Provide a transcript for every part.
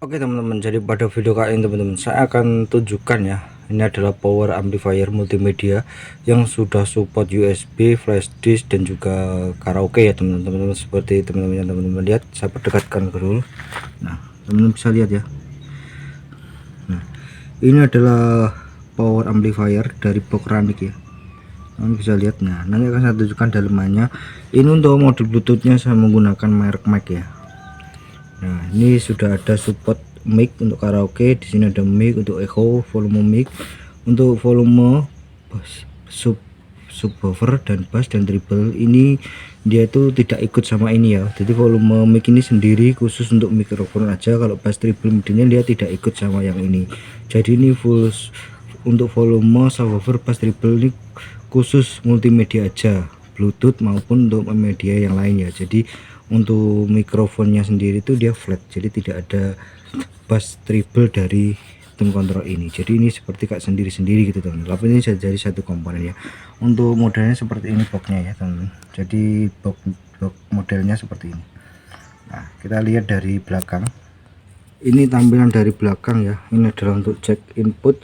Oke teman-teman, jadi pada video kali ini teman-teman saya akan tunjukkan ya, ini adalah power amplifier multimedia yang sudah support USB, flash disk dan juga karaoke ya teman-teman. Seperti teman-teman lihat, saya perdekatkan dulu. Nah teman-teman bisa lihat ya, nah ini adalah power amplifier dari Pokranik ya, teman bisa lihat. Nah nanti akan saya tunjukkan dalemannya. Ini untuk mode bluetoothnya saya menggunakan merek mic ya. Nah ini sudah ada support mic untuk karaoke, di sini ada mic untuk echo, volume mic untuk volume bass, subwoofer dan bass dan treble. Ini dia itu tidak ikut sama ini ya, jadi volume mic ini sendiri khusus untuk mikrofon aja. Kalau bass treble midnya dia tidak ikut sama yang ini, jadi ini full untuk volume subwoofer bass treble ini khusus multimedia aja, bluetooth maupun untuk media yang lain ya. Jadi untuk mikrofonnya sendiri itu dia flat, jadi tidak ada bass treble dari tone control ini. Jadi ini seperti kayak sendiri-sendiri gitu teman, tapi ini jadi satu komponen ya. Untuk modelnya seperti ini boxnya ya teman, jadi box modelnya seperti ini. Nah kita lihat dari belakang, ini tampilan dari belakang ya. Ini adalah untuk jack input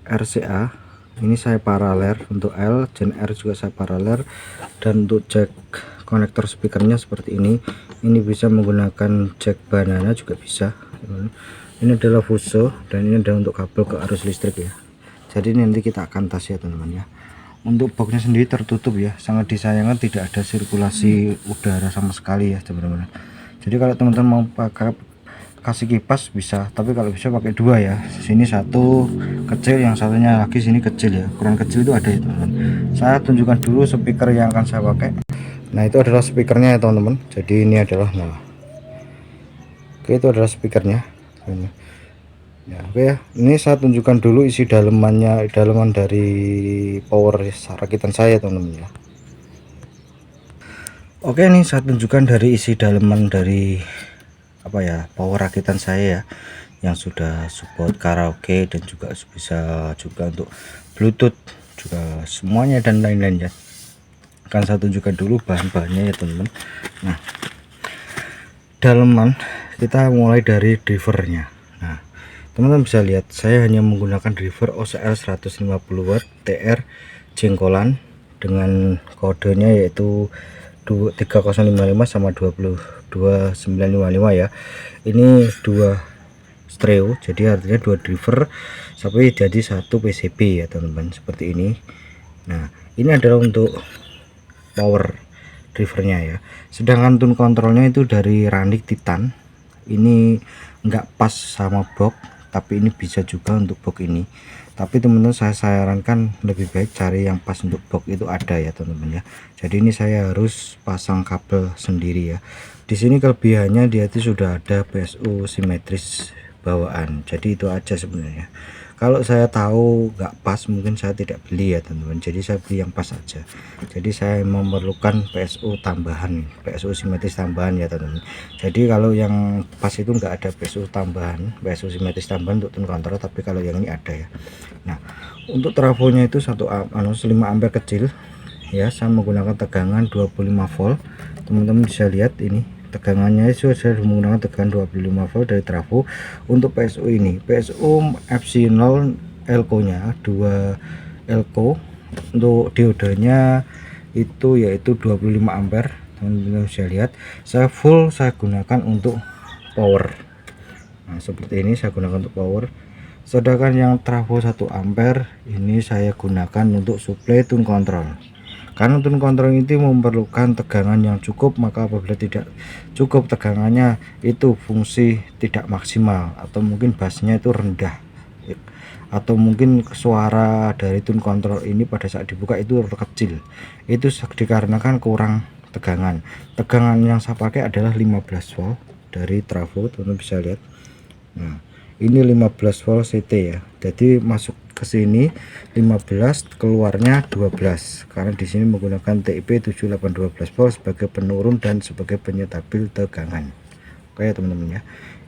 RCA, ini saya paralel, untuk L dan R juga saya paralel, dan untuk jack konektor speakernya seperti ini. Ini bisa menggunakan jack banana juga bisa. Ini adalah fuso dan ini adalah untuk kabel ke arus listrik ya. Jadi nanti kita akan tas ya teman-teman ya. Untuk boxnya sendiri tertutup ya, sangat disayangkan tidak ada sirkulasi udara sama sekali ya teman-teman. Jadi kalau teman-teman mau pakai kasih kipas bisa, tapi kalau bisa pakai dua ya, sini satu kecil, yang satunya lagi sini kecil ya, ukuran kecil itu ada ya teman-teman. Saya tunjukkan dulu speaker yang akan saya pakai. Nah itu adalah speakernya ya teman-teman. Jadi ini adalah, nah oke, itu adalah speakernya ya. Oke ya, ini saya tunjukkan dulu isi dalemannya, daleman dari power rakitan saya teman-teman ya. Oke, ini saya tunjukkan dari isi daleman dari apa ya, power rakitan saya ya, yang sudah support karaoke dan juga bisa juga untuk bluetooth juga semuanya dan lain-lain ya. Akan saya tunjukkan dulu bahan-bahannya ya teman-teman. Nah daleman kita mulai dari drivernya. Nah teman-teman bisa lihat saya hanya menggunakan driver OCL 150 watt TR jengkolan dengan kodenya yaitu 3055 sama 22955 ya. Ini dua stereo, jadi artinya dua driver tapi jadi satu PCB ya teman-teman, seperti ini. Nah ini adalah untuk power drivernya ya. Sedangkan tune kontrolnya itu dari Ranik Titan, ini enggak pas sama box, tapi ini bisa juga untuk box ini. Tapi teman-teman saya sarankan lebih baik cari yang pas untuk box itu ada ya teman-teman ya. Jadi ini saya harus pasang kabel sendiri ya. Di sini kelebihannya dia itu sudah ada PSU simetris bawaan, jadi itu aja sebenarnya. Kalau saya tahu nggak pas mungkin saya tidak beli ya teman-teman, jadi saya beli yang pas saja. Jadi saya memerlukan PSU tambahan, PSU simetris tambahan ya teman-teman. Jadi kalau yang pas itu nggak ada PSU tambahan, PSU simetris tambahan untuk tune control, tapi kalau yang ini ada ya. Nah untuk trafonya itu 5 ampere kecil ya, saya menggunakan tegangan 25 volt. Teman-teman bisa lihat ini tegangannya itu saya menggunakan tegangan 25 volt dari trafo. Untuk PSU ini PSU FC0 elko nya 2 elko. Untuk diodenya itu yaitu 25 ampere. Teman-teman bisa lihat saya full saya gunakan untuk power. Nah seperti ini saya gunakan untuk power. Sedangkan yang trafo 1 ampere ini saya gunakan untuk supply tune control. Karena tune control itu memerlukan tegangan yang cukup, maka apabila tidak cukup tegangannya itu fungsi tidak maksimal, atau mungkin bassnya itu rendah, atau mungkin suara dari tune control ini pada saat dibuka itu kecil. Itu dikarenakan kurang tegangan. Tegangan yang saya pakai adalah 15 volt dari trafo, teman-teman bisa lihat. Nah ini 15 volt CT ya, jadi masuk ke sini 15, keluarnya 12, karena di sini menggunakan TIP 7812 volt sebagai penurun dan sebagai penyetabil tegangan. Oke teman-teman ya,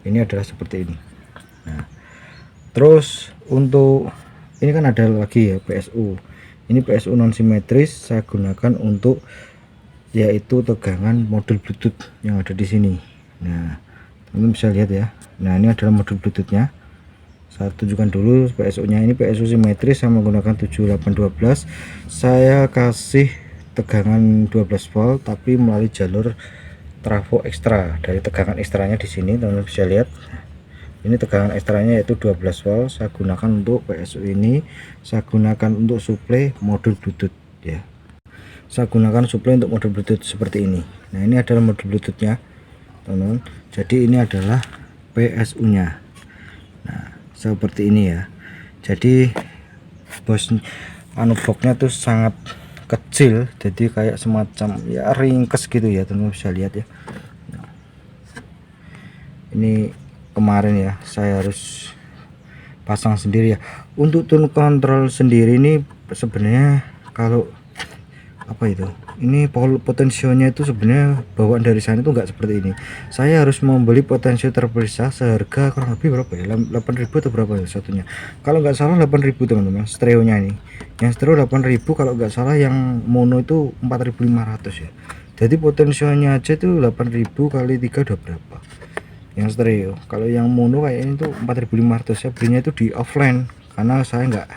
ini adalah seperti ini. Nah terus untuk ini kan ada lagi ya PSU, ini PSU non simetris saya gunakan untuk yaitu tegangan modul Bluetooth yang ada di sini. Nah Teman bisa lihat ya. Nah, ini adalah modul Bluetoothnya. Saya tunjukkan dulu PSU nya. Ini PSU simetris, saya menggunakan 7812. Saya kasih tegangan 12 volt tapi melalui jalur trafo ekstra. Dari tegangan ekstranya di sini teman-teman bisa lihat. Ini tegangan ekstranya yaitu 12 volt. Saya gunakan untuk PSU ini, saya gunakan untuk suplai modul Bluetooth ya. Saya gunakan suplai untuk modul Bluetooth seperti ini. Nah, ini adalah modul Bluetoothnya teman-teman. Jadi ini adalah PSU nya. Nah, seperti ini ya. Jadi boxnya tuh sangat kecil, jadi kayak semacam ya ringkes gitu ya, teman-teman bisa lihat ya. Nah, ini kemarin ya saya harus pasang sendiri ya. Untuk tune control sendiri ini sebenarnya kalau apa itu, ini potensionya itu sebenarnya bawaan dari sana itu enggak seperti ini. Saya harus membeli potensio terpisah seharga kurang lebih berapa ya, 8.000 atau berapa ya satunya, kalau nggak salah 8.000 teman-teman. Stereonya ini yang stereo 8.000, kalau nggak salah yang mono itu 4.500 ya. Jadi potensionya aja tuh 8.000 kali 3 udah berapa yang stereo. Kalau yang mono kayak ini tuh 4.500. Saya belinya itu di offline karena saya nggak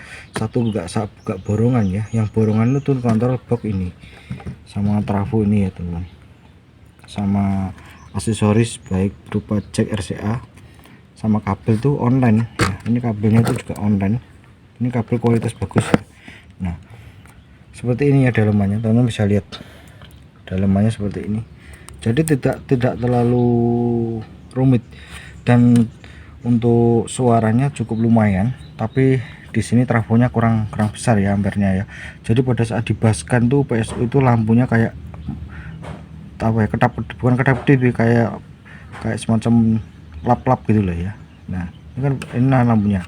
borongan ya. Yang borongan itu tune control box ini sama trafo ini ya teman, sama aksesoris baik berupa jack RCA sama kabel tuh online ya. Ini kabelnya itu juga online, ini kabel kualitas bagus ya. Nah, seperti ini ya dalamannya, teman-teman bisa lihat dalamannya seperti ini. Jadi tidak terlalu rumit, dan untuk suaranya cukup lumayan, tapi di sini trafonya kurang besar ya ampernya ya. Jadi pada saat dibaskan tuh PSU itu lampunya kayak apa ya, bukan kedap-kedip, kayak semacam lap-lap gitu lah ya. Nah, ini kan ini lampunya.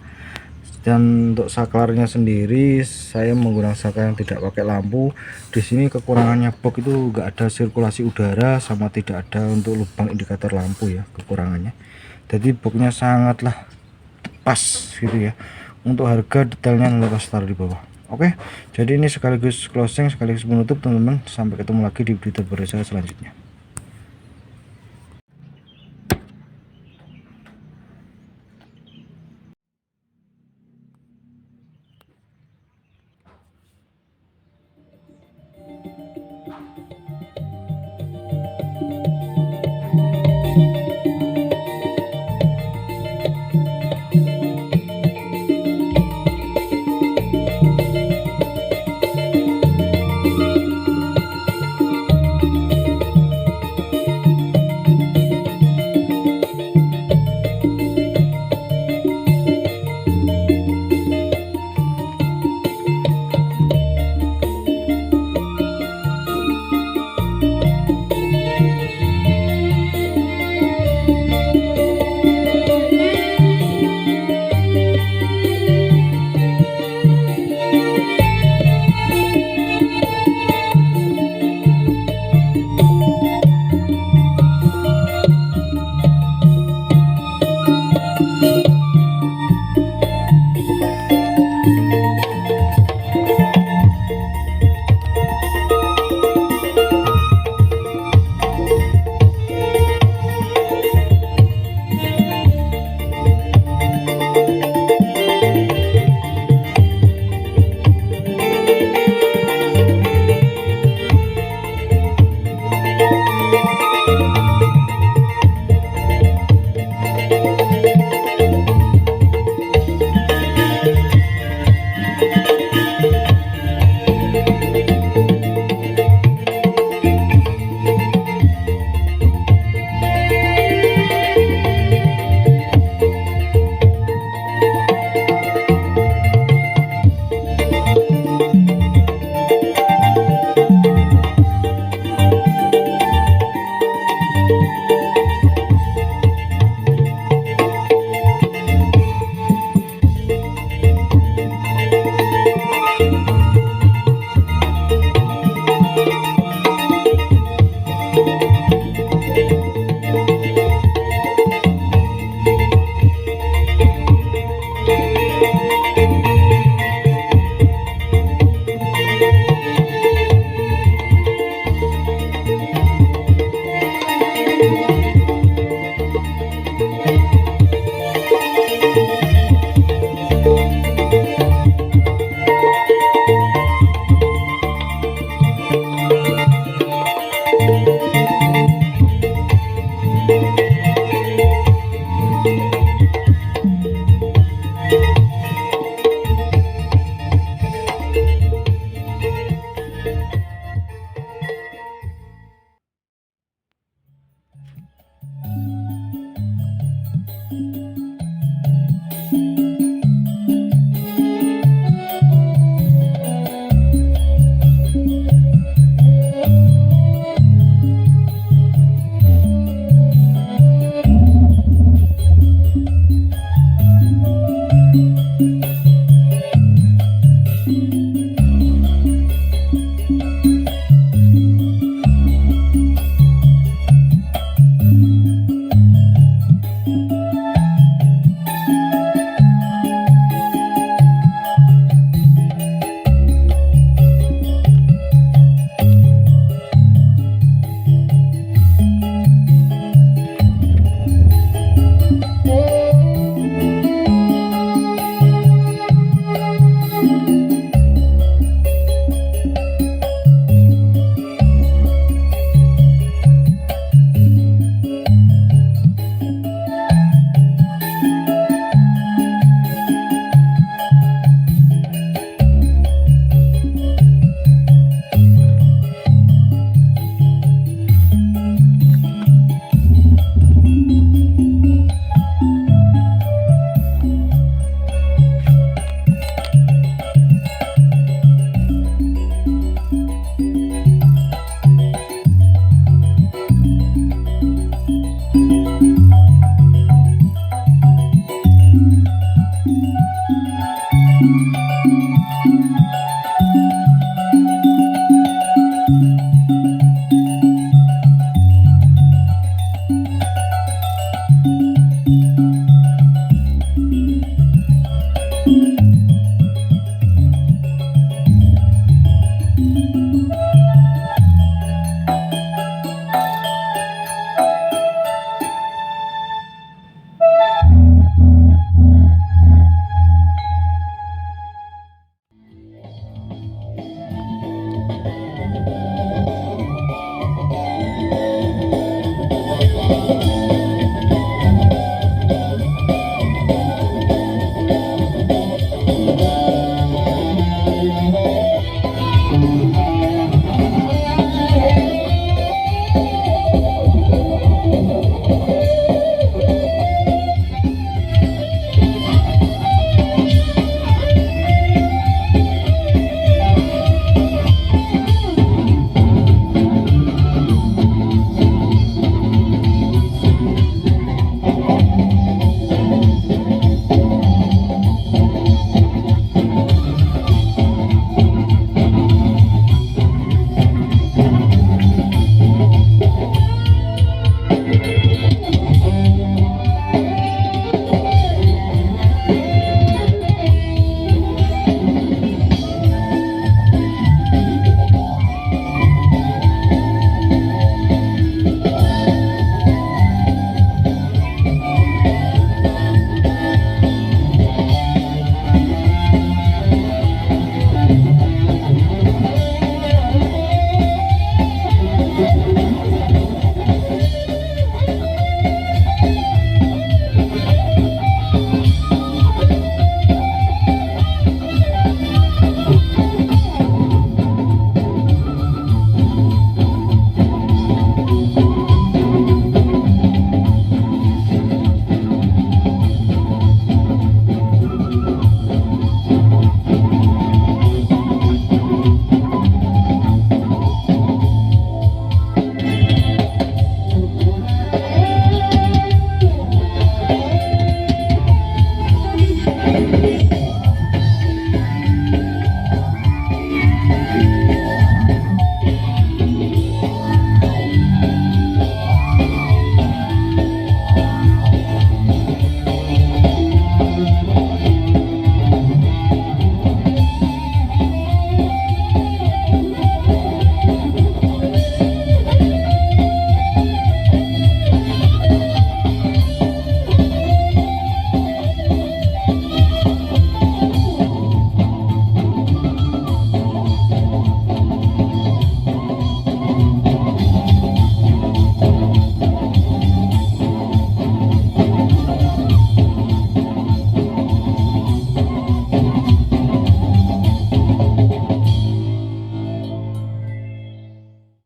Dan untuk saklarnya sendiri saya menggunakan saklar yang tidak pakai lampu. Di sini kekurangannya box itu enggak ada sirkulasi udara, sama tidak ada untuk lubang indikator lampu ya, kekurangannya. Jadi boxnya sangatlah pas gitu ya. Untuk harga detailnya lepas taruh di bawah. Oke, jadi ini sekaligus closing sekaligus menutup teman-teman. Sampai ketemu lagi di video terbaru saya selanjutnya.